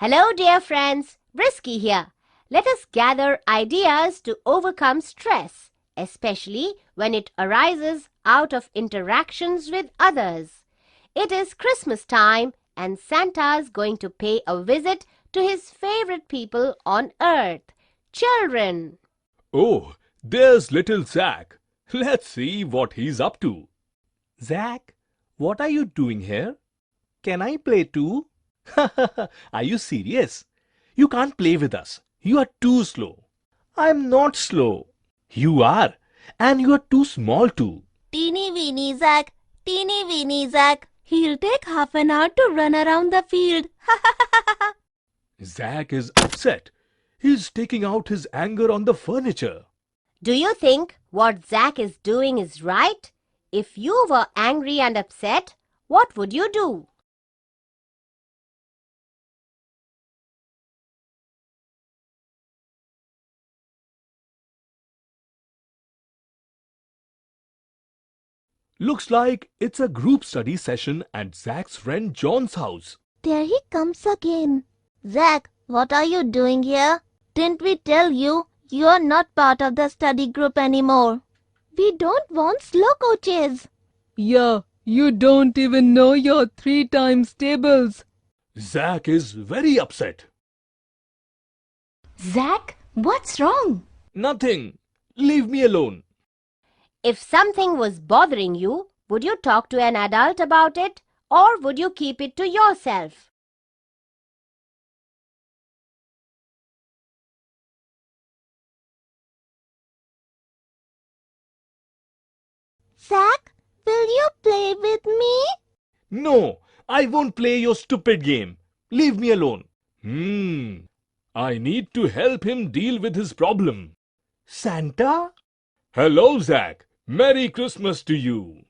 Hello dear friends, Brisky here. Let us gather ideas to overcome stress, especially when it arises out of interactions with others. It is Christmas time and Santa's going to pay a visit to his favorite people on earth, children. Oh, there's little Zack. Let's see what he's up to. Zack, what are you doing here? Can I play too? Are you serious? You can't play with us. You are too slow. I'm not slow. You are. And you are too small too. Teeny weeny Zack, teeny weeny Zack. He'll take half an hour to run around the field. Zack is upset. He's taking out his anger on the furniture. Do you think what Zack is doing is right? If you were angry and upset, what would you do? Looks like it's a group study session at Zack's friend John's house. There he comes again. Zack, what are you doing here? Didn't we tell you you're not part of the study group anymore? We don't want slow coaches. Yeah, you don't even know your 3 times tables. Zack is very upset. Zack, what's wrong? Nothing. Leave me alone. If something was bothering you, would you talk to an adult about it or would you keep it to yourself? Zack, will you play with me? No, I won't play your stupid game. Leave me alone. I need to help him deal with his problem. Santa? Hello, Zack. Merry Christmas to you.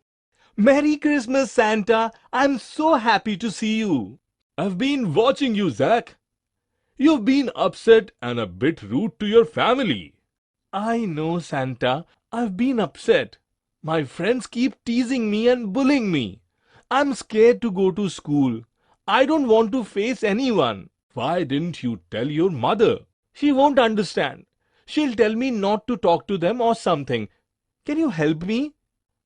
Merry Christmas, Santa. I'm so happy to see you. I've been watching you, Zack. You've been upset and a bit rude to your family. I know, Santa. I've been upset. My friends keep teasing me and bullying me. I'm scared to go to school. I don't want to face anyone. Why didn't you tell your mother? She won't understand. She'll tell me not to talk to them or something. Can you help me?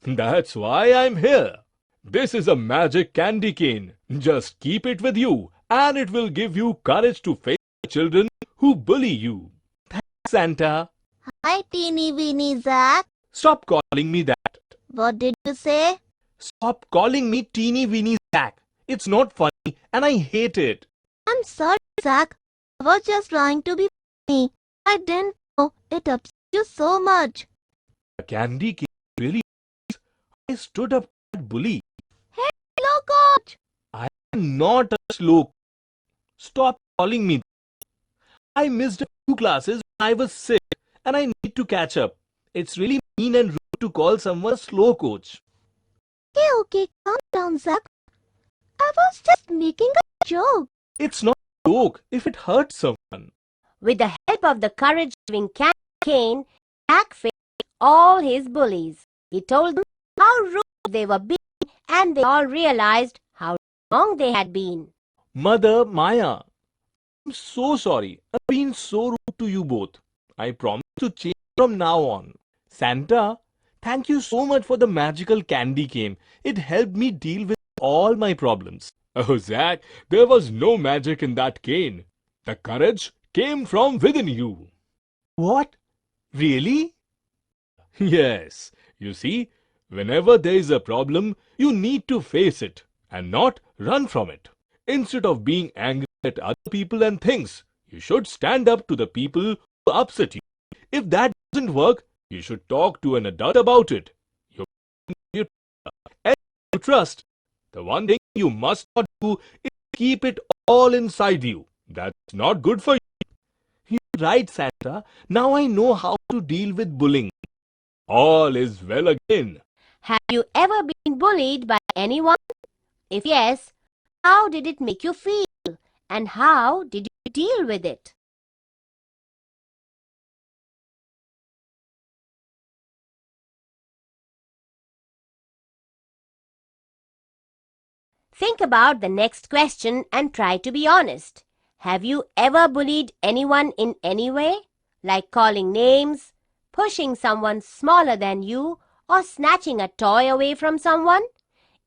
That's why I'm here. This is a magic candy cane. Just keep it with you and it will give you courage to face the children who bully you. Thanks, Santa. Hi, teeny weeny Zack. Stop calling me that. What did you say? Stop calling me teeny weeny Zack. It's not funny and I hate it. I'm sorry, Zack. I was just trying to be funny. I didn't know it upset you so much. The candy cane really is. I stood up to that bully. Hey, slow coach. I'm not a slow. Stop calling me that. I missed a few classes when I was sick and I need to catch up. It's really mean and rude to call someone a slow coach. Okay, calm down, Zack. I was just making a joke. It's not a joke if it hurts someone. With the help of the courage-giving candy cane, Zack faced all his bullies. He told them how rude they were being and they all realized how wrong they had been. Mother Maya, I'm so sorry. I've been so rude to you both. I promise to change from now on. Santa, thank you so much for the magical candy cane. It helped me deal with all my problems. Oh, Zack, there was no magic in that cane. The courage came from within you. What? Really? Yes, you see, whenever there is a problem, you need to face it and not run from it. Instead of being angry at other people and things, you should stand up to the people who upset you. If that doesn't work, you should talk to an adult about it. You trust. The one thing you must not do is keep it all inside you. That's not good for you. You're right, Santa. Now I know how to deal with bullying. All is well again. Have you ever been bullied by anyone? If yes, how did it make you feel? And how did you deal with it? Think about the next question and try to be honest. Have you ever bullied anyone in any way, like calling names, pushing someone smaller than you, or snatching a toy away from someone?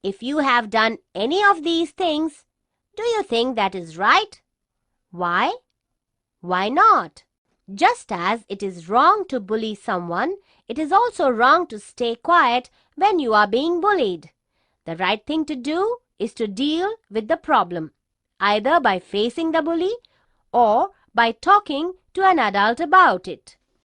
If you have done any of these things, do you think that is right? Why? Why not? Just as it is wrong to bully someone, it is also wrong to stay quiet when you are being bullied. The right thing to do is to deal with the problem, either by facing the bully or by talking to an adult about it.